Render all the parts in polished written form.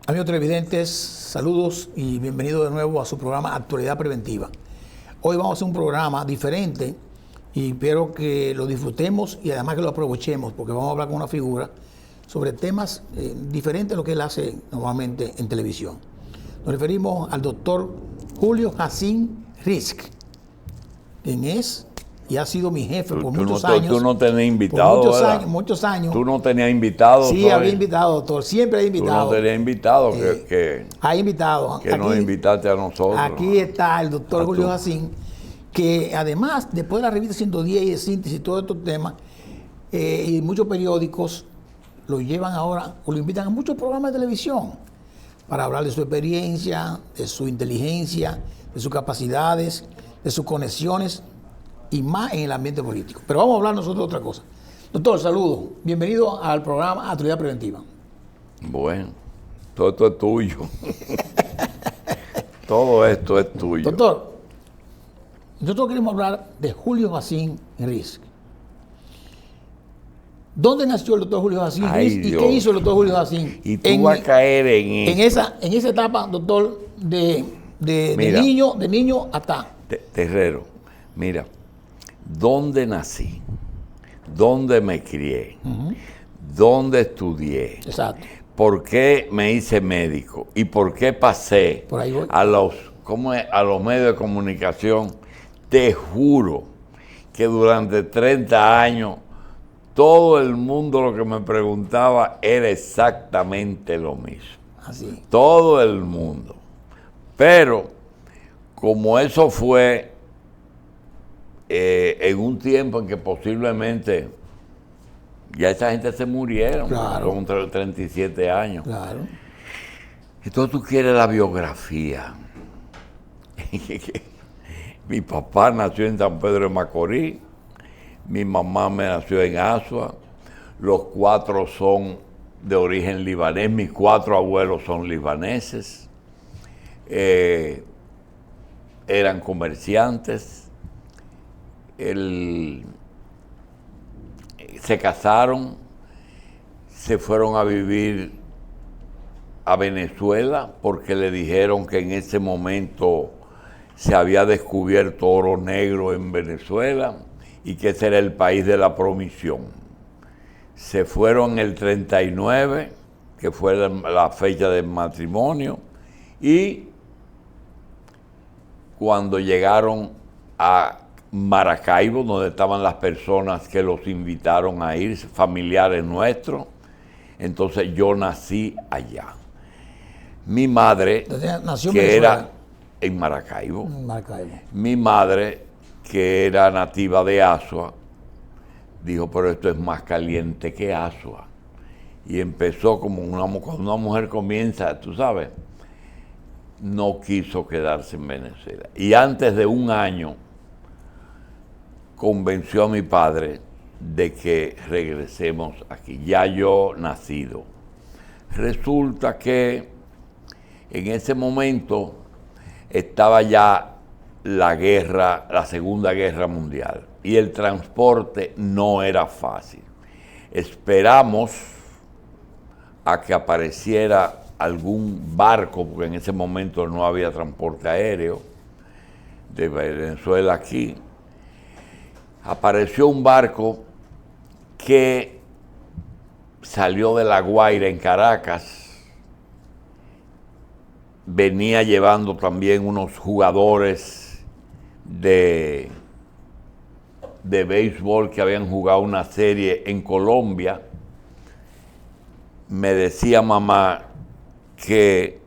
Amigos televidentes, saludos y bienvenidos de nuevo a su programa Actualidad Preventiva. Hoy vamos a hacer un programa diferente y espero que lo disfrutemos y además que lo aprovechemos, porque vamos a hablar con una figura sobre temas diferentes a lo que él hace normalmente en televisión. Nos referimos al doctor Julio Jacín Risk, quien es y ha sido mi jefe por muchos años. Tú no tenías invitado, muchos años. Tú no tenías invitado. Sí, había invitado, doctor. Siempre hay invitado. Tú no tenías invitado. Hay invitado. Que nos invitaste a nosotros. Aquí está el doctor Julio Jacín, que además, después de la revista 110 y de Síntesis y todos estos temas, y muchos periódicos lo llevan ahora, o lo invitan a muchos programas de televisión para hablar de su experiencia, de su inteligencia, de sus capacidades, de sus conexiones, y más en el ambiente político. Pero vamos a hablar nosotros de otra cosa. Doctor, saludos. Bienvenido al programa Actualidad Preventiva. Bueno, todo esto es tuyo. Todo esto es tuyo. Doctor, nosotros queremos hablar de Julio Jacín Risk. ¿Dónde nació el doctor Julio Jacín Risk y qué hizo el doctor Julio Jacín? Y tú vas a caer en esa etapa, doctor, de niño hasta... Terrero, mira. ¿Dónde nací? ¿Dónde me crié? ¿Dónde estudié? Exacto. ¿Por qué me hice médico? ¿Y por qué pasé a los medios de comunicación? Te juro que durante 30 años todo el mundo lo que me preguntaba era exactamente lo mismo. Así. Todo el mundo. Pero como eso fue en un tiempo en que posiblemente ya esa gente se murieron, claro, con 37 años. Claro. Entonces tú quieres la biografía. Mi papá nació en San Pedro de Macorís, mi mamá me nació en Asua, los 4 son de origen libanés, mis 4 abuelos son libaneses, eran comerciantes. Se casaron, se fueron a vivir a Venezuela porque le dijeron que en ese momento se había descubierto oro negro en Venezuela y que ese era el país de la promisión. Se fueron en el 39, que fue la fecha del matrimonio, y cuando llegaron a Maracaibo, donde estaban las personas que los invitaron a ir, familiares nuestros. Entonces yo nací allá. Mi madre, nació que era en Maracaibo. Mi madre, que era nativa de Asua, dijo, pero esto es más caliente que Asua. Y empezó como cuando una mujer comienza, tú sabes, no quiso quedarse en Venezuela. Y antes de un año, convenció a mi padre de que regresemos aquí, ya yo nacido. Resulta que en ese momento estaba ya la guerra, la Segunda Guerra Mundial, y el transporte no era fácil. Esperamos a que apareciera algún barco, porque en ese momento no había transporte aéreo de Venezuela aquí. Apareció un barco que salió de La Guaira en Caracas, venía llevando también unos jugadores de béisbol que habían jugado una serie en Colombia. Me decía mamá que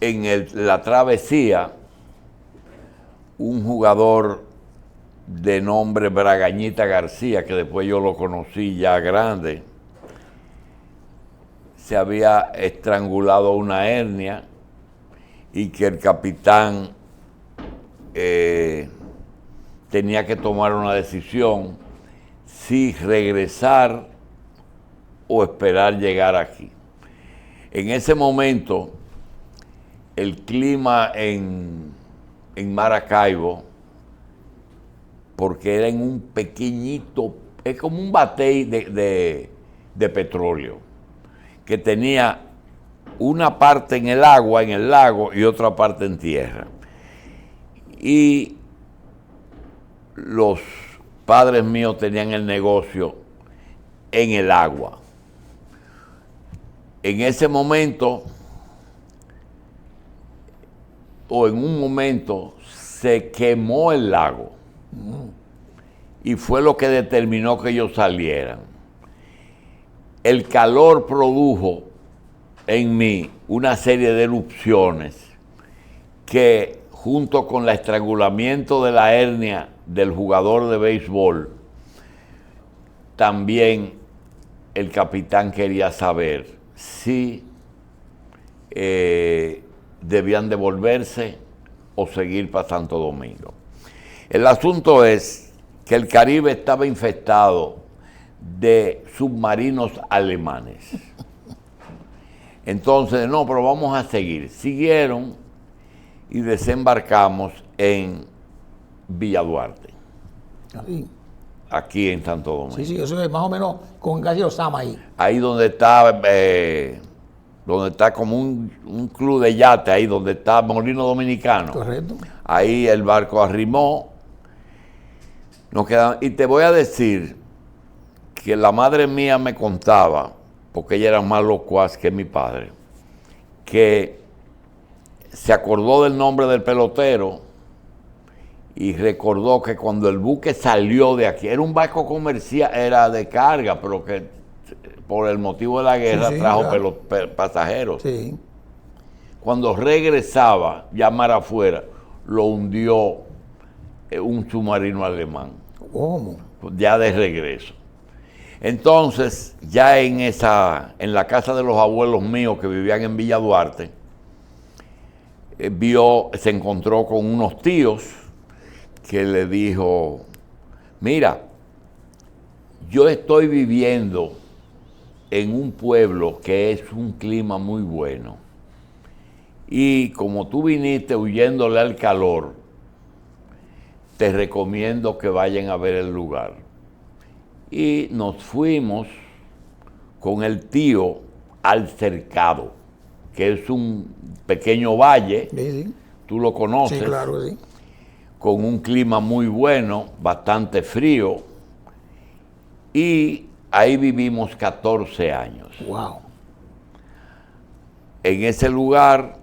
en la travesía un jugador de nombre Bragañita García, que después yo lo conocí ya grande, se había estrangulado una hernia y que el capitán tenía que tomar una decisión si regresar o esperar llegar aquí. En ese momento, el clima en Maracaibo, porque era en un pequeñito, es como un batey de petróleo, que tenía una parte en el agua, en el lago, y otra parte en tierra. Y los padres míos tenían el negocio en el agua. En ese momento, o en un momento, se quemó el lago. Y fue lo que determinó que ellos salieran. El calor produjo en mí una serie de erupciones que, junto con el estrangulamiento de la hernia del jugador de béisbol, también el capitán quería saber si debían devolverse o seguir para Santo Domingo. El asunto es que el Caribe estaba infestado de submarinos alemanes. Entonces, no, pero vamos a seguir. Siguieron y desembarcamos en Villa Duarte, aquí en Santo Domingo. Sí, eso es más o menos con casi Osama ahí. Ahí donde está como un club de yate, ahí donde está Molino Dominicano. Correcto. Ahí el barco arrimó. Y te voy a decir que la madre mía me contaba, porque ella era más locuaz que mi padre, que se acordó del nombre del pelotero y recordó que cuando el buque salió de aquí, era un barco comercial, era de carga, pero que por el motivo de la guerra trajo claro, pasajeros. Sí. Cuando regresaba, ya mar afuera, lo hundió un submarino alemán. ¿Cómo? Ya de regreso. Entonces, ya en la casa de los abuelos míos que vivían en Villa Duarte, se encontró con unos tíos que le dijo: mira, yo estoy viviendo en un pueblo que es un clima muy bueno, y como tú viniste huyéndole al calor, te recomiendo que vayan a ver el lugar. Y nos fuimos con el tío al Cercado, que es un pequeño valle, sí. Tú lo conoces, sí, claro, sí, con un clima muy bueno, bastante frío, y ahí vivimos 14 años. Wow. En ese lugar,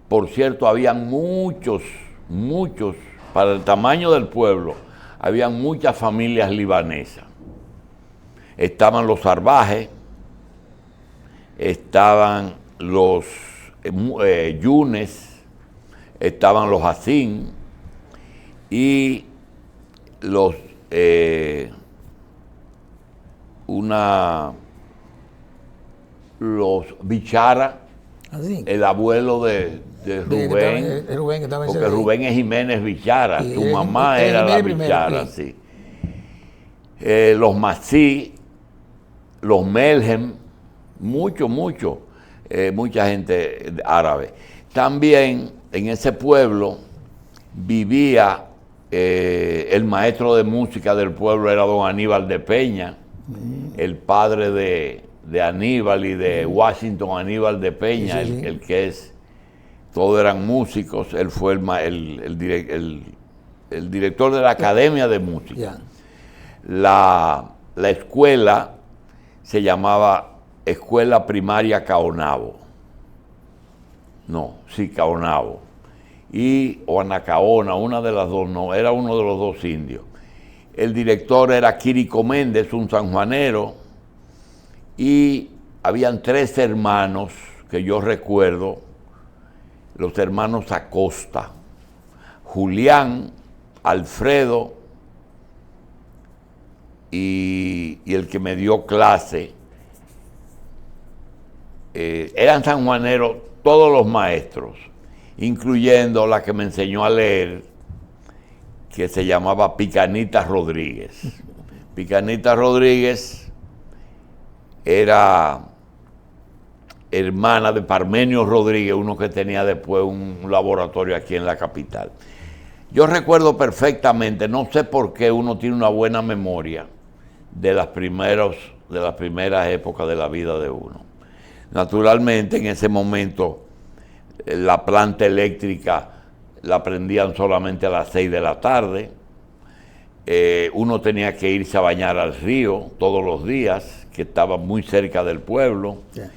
por cierto, habían muchos, para el tamaño del pueblo, habían muchas familias libanesas. Estaban los Sarbajes, estaban los Yunes, estaban los Hassin y los Bichara, ¿Así? el abuelo de Rubén, porque Rubén es Jiménez Bichara, su mamá era la Bichara, sí. Los Masí, los Melhem, mucha gente árabe. También en ese pueblo vivía el maestro de música del pueblo, era don Aníbal de Peña, el padre de Aníbal y de Washington Aníbal de Peña, sí. El que es, todos eran músicos, él fue el director de la Academia de Música. Yeah. La escuela se llamaba Escuela Primaria Caonabo. Caonabo. O Anacaona, una de las dos, no, era uno de los dos indios. El director era Quirico Méndez, un sanjuanero, y habían 3 hermanos que yo recuerdo, los hermanos Acosta, Julián, Alfredo y el que me dio clase. Eran sanjuaneros todos los maestros, incluyendo la que me enseñó a leer, que se llamaba Picanita Rodríguez. Picanita Rodríguez era hermana de Parmenio Rodríguez, uno que tenía después un laboratorio aquí en la capital. Yo recuerdo perfectamente, no sé por qué uno tiene una buena memoria de las primeras épocas de la vida de uno. Naturalmente, en ese momento, la planta eléctrica la prendían solamente a las 6 de la tarde. Uno tenía que irse a bañar al río todos los días, que estaba muy cerca del pueblo. Yeah.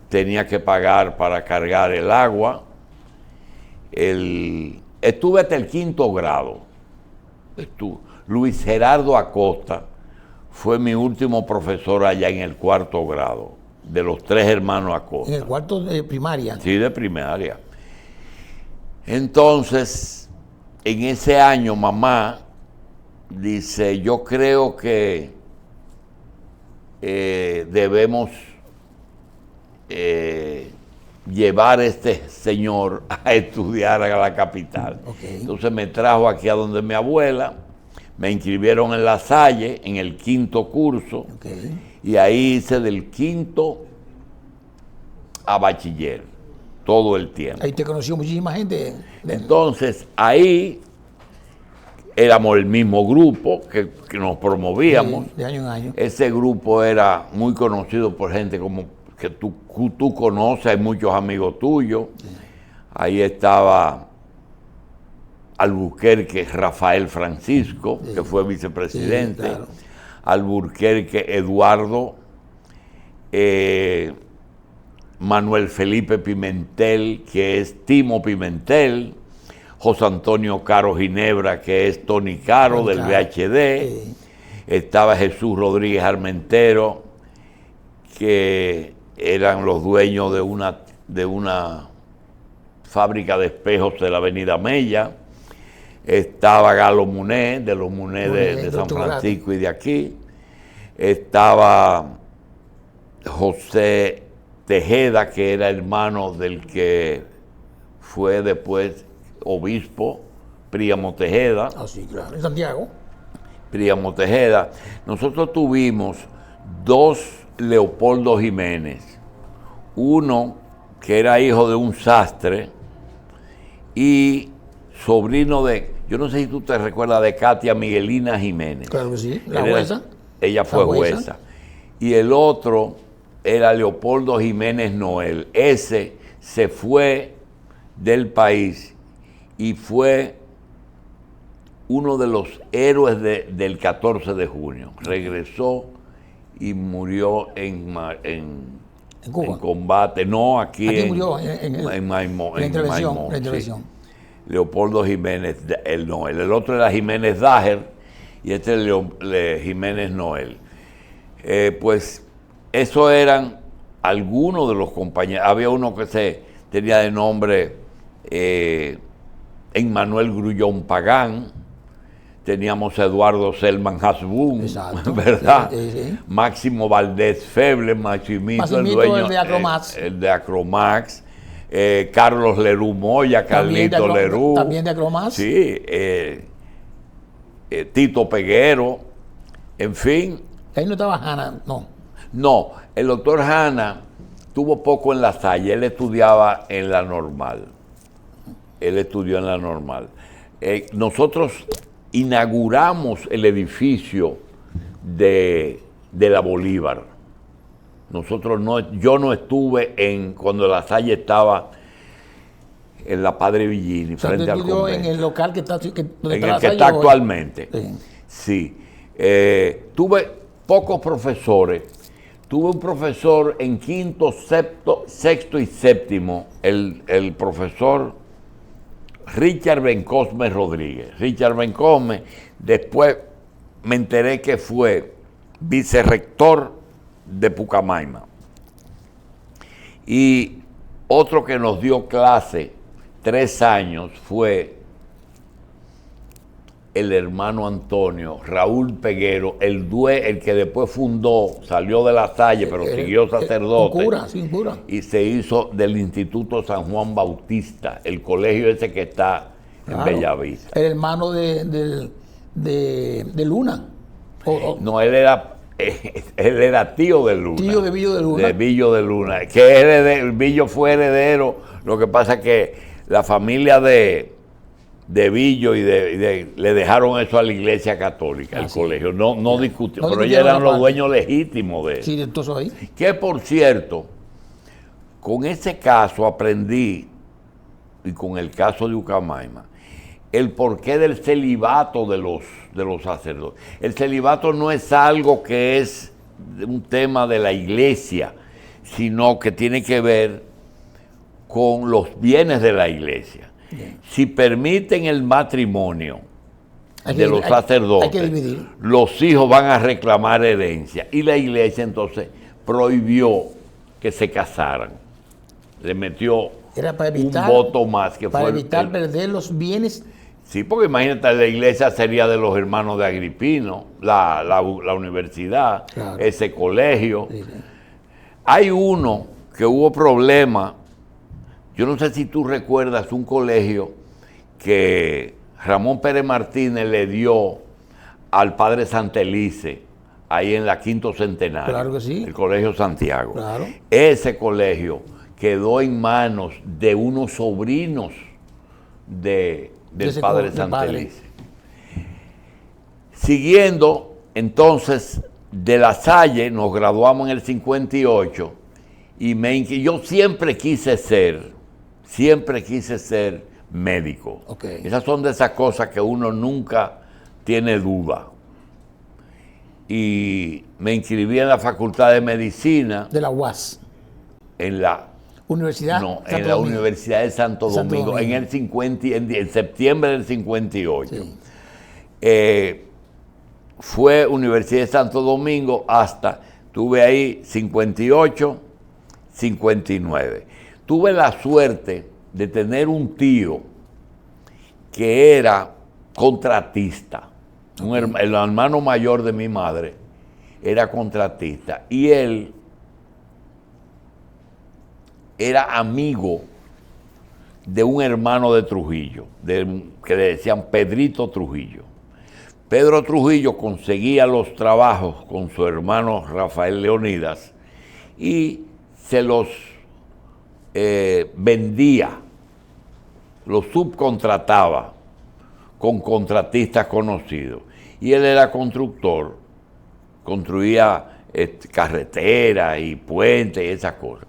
Tenía que pagar para cargar el agua. Estuve hasta el 5º grado. Luis Gerardo Acosta fue mi último profesor allá en el 4º grado, de los 3 hermanos Acosta. En el cuarto de primaria. Sí, de primaria. Entonces, en ese año, mamá dice, yo creo que debemos llevar a este señor a estudiar a la capital. Okay. Entonces me trajo aquí a donde mi abuela, me inscribieron en La Salle, en el 5º curso, Okay. y ahí hice del 5º a bachiller, todo el tiempo. Ahí te conoció muchísima gente. Entonces, ahí éramos el mismo grupo que nos promovíamos. De año en año. Ese grupo era muy conocido por gente como que tú conoces, hay muchos amigos tuyos. Sí. Ahí estaba Alburquerque Rafael Francisco, sí, que fue vicepresidente. Sí, claro. Alburquerque Eduardo, Manuel Felipe Pimentel, que es Timo Pimentel, José Antonio Caro Ginebra, que es Tony Caro del VHD, sí. Estaba Jesús Rodríguez Armentero, que eran los dueños de una fábrica de espejos de la Avenida Mella. Estaba Galo Muné, de los Muné de San Francisco y de aquí. Estaba José Tejeda, que era hermano del que fue después obispo, Príamo Tejeda. Ah, sí, claro, en Santiago. Príamo Tejeda. Nosotros tuvimos 2 Leopoldo Jiménez. Uno que era hijo de un sastre y sobrino de, yo no sé si tú te recuerdas de Katia Miguelina Jiménez. Claro que sí, la jueza. Ella fue jueza. Y el otro era Leopoldo Jiménez Noel. Ese se fue del país y fue uno de los héroes del 14 de junio. Regresó y murió en Cuba. En combate. No, aquí murió en Maimón. La intervención. Sí. Leopoldo Jiménez, el Noel. El otro era Jiménez Dager y este es Jiménez Noel. Pues esos eran algunos de los compañeros. Había uno que tenía de nombre Emmanuel Grullón Pagán. Teníamos a Eduardo Selman Hasbún, ¿verdad? Sí. Máximo Valdés Feble, Maximito, el dueño, el de Acromax. El de Acromax. Carlos Lerú Moya, Carlito Lerú. También de Acromax. Sí. Tito Peguero, en fin. Ahí no estaba Hanna, no. No, el doctor Hanna tuvo poco en La Salle, él estudiaba en la normal. Él estudió en la normal. Nosotros inauguramos el edificio de la Bolívar. Yo no estuve cuando La Salle estaba en la Padre Villini, frente al convento. En el local que está, está actualmente. Sí. Tuve pocos profesores. Tuve un profesor en 5º, 6º y 7º, el profesor Richard Bencosme Rodríguez. Richard Bencosme, después me enteré que fue vicerrector de Pucamaima. Y otro que nos dio clase 3 años fue el hermano Antonio, Raúl Peguero, el que después salió de La Salle, pero siguió sacerdote. Un cura. Y se hizo del Instituto San Juan Bautista, el colegio ese que está en Bellavista. El hermano de Luna. No, él era tío de Luna. Tío de Villo de Luna. De Villo de Luna. Que Villo fue heredero. Lo que pasa es que la familia de Villo le dejaron eso a la Iglesia Católica, el colegio. No discutió, pero ellos eran los dueños legítimos de eso. Sí, entonces ahí. Que por cierto, con ese caso aprendí, y con el caso de Ucamaima, el porqué del celibato de los sacerdotes. El celibato no es algo que es un tema de la iglesia, sino que tiene que ver con los bienes de la iglesia. Bien. Si permiten el matrimonio de los sacerdotes, hay que dividir. Los hijos van a reclamar herencia. Y la iglesia entonces prohibió que se casaran. Le metió un voto más. Para evitar perder los bienes. Sí, porque imagínate, la iglesia sería de los hermanos de Agripino, la universidad, claro, ese colegio. Sí, sí. Hay uno que hubo problema, yo no sé si tú recuerdas un colegio que Ramón Pérez Martínez le dio al padre Santelice, ahí en la Quinto Centenario. Claro que sí. El Colegio Santiago. Claro. Ese colegio quedó en manos de unos sobrinos del padre Santelice. Siguiendo, entonces, de La Salle, nos graduamos en el 58, y yo siempre quise ser médico. Okay. Esas son de esas cosas que uno nunca tiene duda. Y me inscribí en la Facultad de Medicina. De la UAS. En la Universidad. No, en la Universidad de Santo Domingo, en el 50, en septiembre del 58. Sí. Fue Universidad de Santo Domingo hasta, tuve ahí 58, 59. Tuve la suerte de tener un tío que era contratista. El hermano mayor de mi madre era contratista y él era amigo de un hermano de Trujillo, que le decían Pedrito Trujillo. Pedro Trujillo conseguía los trabajos con su hermano Rafael Leonidas y se los vendía, los subcontrataba con contratistas conocidos. Y él era constructor, construía carreteras y puentes y esas cosas.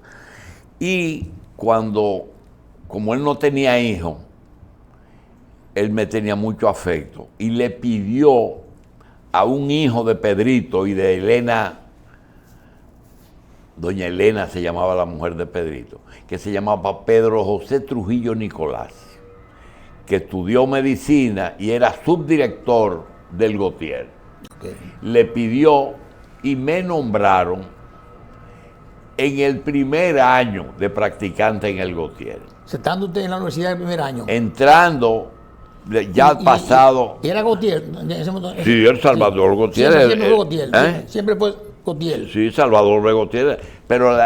Y como él no tenía hijos, él me tenía mucho afecto y le pidió a un hijo de Pedrito y de Elena, doña Elena se llamaba la mujer de Pedrito, que se llamaba Pedro José Trujillo Nicolás, que estudió medicina y era subdirector del Gautier. Okay. Le pidió y me nombraron en el primer año de practicante en el Gautier. ¿Estando usted en la universidad el primer año? Entrando, ya pasado. ¿Y era Gautier? Sí, el Salvador Gautier. Siempre fue Gautier. Siempre fue Gautier. Sí, Salvador Gautier. Pero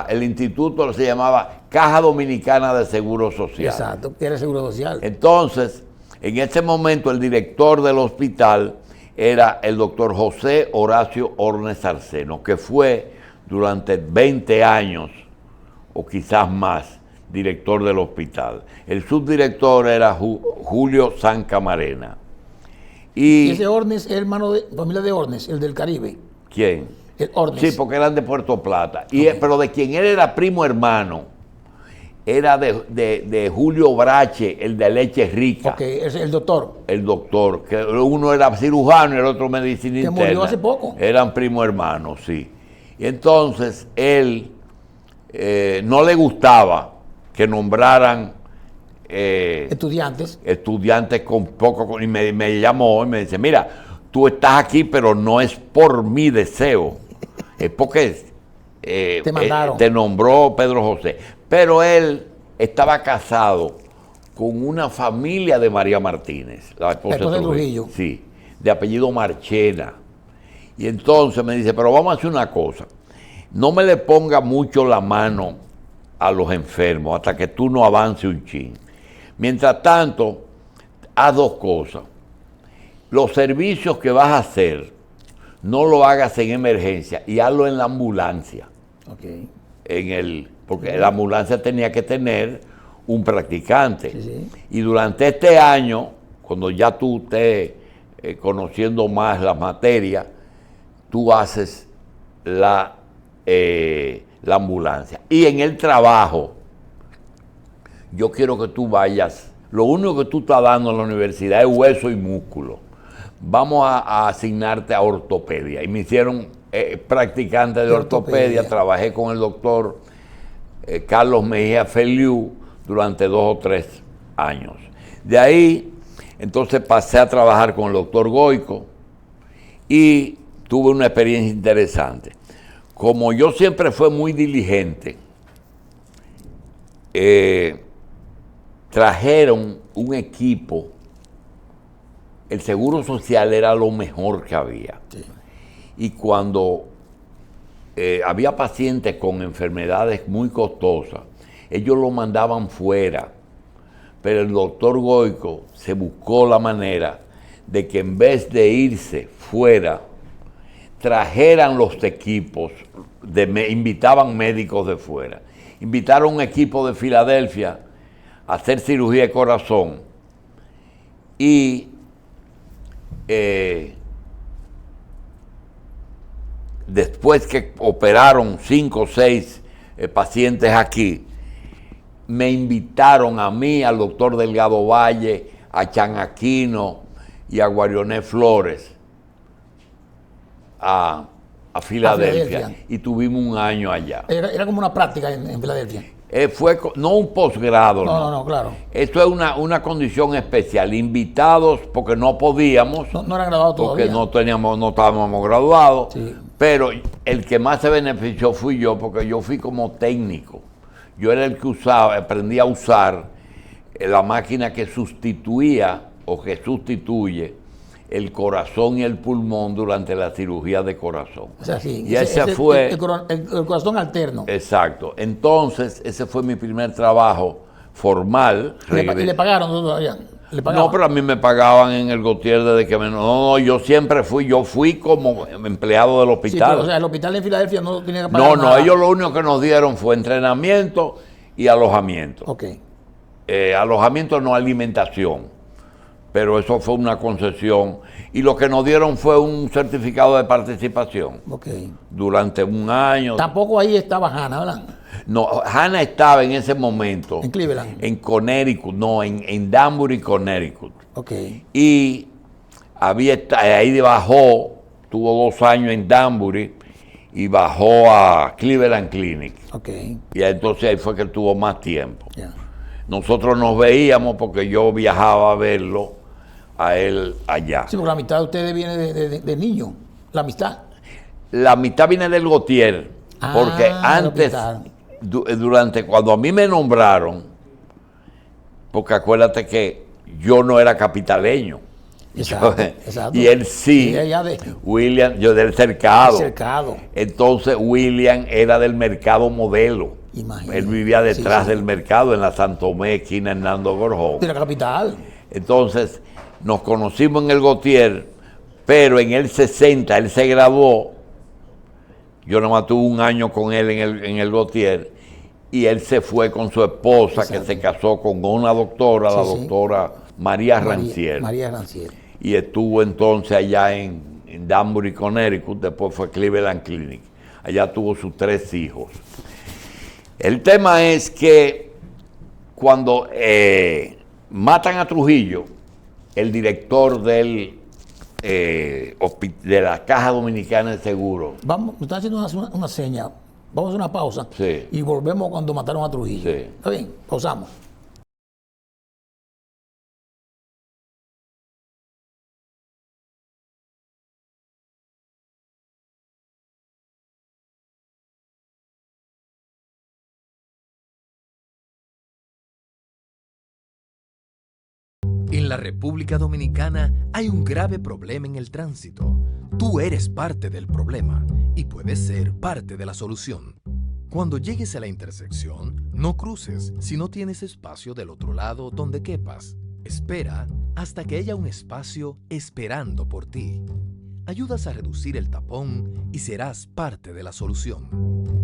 el instituto se llamaba Caja Dominicana de Seguro Social. Exacto, que era Seguro Social. Entonces, en ese momento, el director del hospital era el doctor José Horacio Ornes Arceno, que fue durante 20 años, o quizás más, director del hospital. El subdirector era Julio San Camarena. ¿Y ese Ornes es hermano de familia de Ornes, el del Caribe? ¿Quién? El Ornes. Sí, porque eran de Puerto Plata. Okay. Pero de quien él era primo hermano, era de Julio Brache, el de Leche Rica. Ok, es el doctor. El doctor, que uno era cirujano y el otro medicina interna. Que murió hace poco. Eran primo hermanos, sí. Y entonces él no le gustaba que nombraran estudiantes con poco, y me llamó y me dice, mira, tú estás aquí, pero no es por mi deseo, es porque te nombró Pedro José. Pero él estaba casado con una familia de María Martínez, la esposa de Trujillo. Sí, de apellido Marchena. Y entonces me dice, pero vamos a hacer una cosa, no me le ponga mucho la mano a los enfermos hasta que tú no avances un chin. Mientras tanto, haz dos cosas. Los servicios que vas a hacer, no lo hagas en emergencia y hazlo en la ambulancia. Okay. Porque la ambulancia tenía que tener un practicante. Sí, sí. Y durante este año, cuando ya tú estés conociendo más las materias, tú haces la la ambulancia. Y en el trabajo, yo quiero que tú vayas, lo único que tú estás dando en la universidad es hueso y músculo. Vamos a asignarte a ortopedia. Y me hicieron practicante de ortopedia. Trabajé con el doctor Carlos Mejía Feliu durante 2 o 3 años. De ahí, entonces pasé a trabajar con el doctor Goico y tuve una experiencia interesante. Como yo siempre fui muy diligente, trajeron un equipo. El seguro social era lo mejor que había. Sí. Y cuando había pacientes con enfermedades muy costosas, ellos lo mandaban fuera. Pero el doctor Goico se buscó la manera de que en vez de irse fuera, trajeran los equipos, invitaban médicos de fuera. Invitaron un equipo de Filadelfia a hacer cirugía de corazón y después que operaron 5 o 6 pacientes aquí, me invitaron a mí, al doctor Delgado Valle, a Chan Aquino y a Guarioné Flores a Filadelfia. Y tuvimos un año allá. Era como una práctica en Filadelfia. Fue no un posgrado, no, claro. Esto es una condición especial. Invitados porque no podíamos. No eran graduados todavía. Porque no estábamos graduados. Sí. Pero el que más se benefició fui yo, porque yo fui como técnico. Yo era el que aprendí a usar la máquina que sustituía o que sustituye el corazón y el pulmón durante la cirugía de corazón. O sea, sí, y ese fue el corazón alterno. Exacto. Entonces, ese fue mi primer trabajo formal. ¿Y le pagaron todavía? No, pero a mí me pagaban en el Gautier desde que no, yo siempre fui como empleado del hospital. Sí, pero, o sea, el hospital en Filadelfia no tenía que pagar nada. No, ellos lo único que nos dieron fue entrenamiento y alojamiento. Ok. Alojamiento, no alimentación. Pero eso fue una concesión. Y lo que nos dieron fue un certificado de participación. Ok. Durante un año. Tampoco ahí estaba Hanna, ¿verdad? No, Hanna estaba en ese momento. ¿En Cleveland? En Connecticut, no, en Danbury, Connecticut. Ok. Y ahí bajó, tuvo 2 años en Danbury y bajó a Cleveland Clinic. Ok. Y entonces ahí fue que tuvo más tiempo. Yeah. Nosotros nos veíamos porque yo viajaba a verlo a él allá. Sí, porque la mitad de ustedes viene de niño, la amistad. La mitad viene del Gautier, porque antes, cuando a mí me nombraron, porque acuérdate que yo no era capitaleño. Exacto. Y él sí, William, yo del cercado. Entonces William era del mercado modelo. Imagínate. Él vivía detrás del mercado, en la Santomé, esquina Hernando Gorjón. De la capital. Entonces, nos conocimos en el Gautier, pero en el 60 él se graduó. Yo nomás tuve un año con él en el Gautier, y él se fue con su esposa, que se casó con una doctora, la doctora María Rancière. María Rancière. Y estuvo entonces allá en Danbury, Connecticut, después fue Cleveland Clinic. Allá tuvo sus 3 hijos. El tema es que cuando matan a Trujillo, el director de la Caja Dominicana de Seguros. Vamos, me están haciendo una seña. Vamos a hacer una pausa. Sí. Y volvemos cuando mataron a Trujillo. Sí. ¿Está bien? Pausamos. En la República Dominicana hay un grave problema en el tránsito. Tú eres parte del problema y puedes ser parte de la solución. Cuando llegues a la intersección, no cruces si no tienes espacio del otro lado donde quepas. Espera hasta que haya un espacio esperando por ti. Ayudas a reducir el tapón y serás parte de la solución.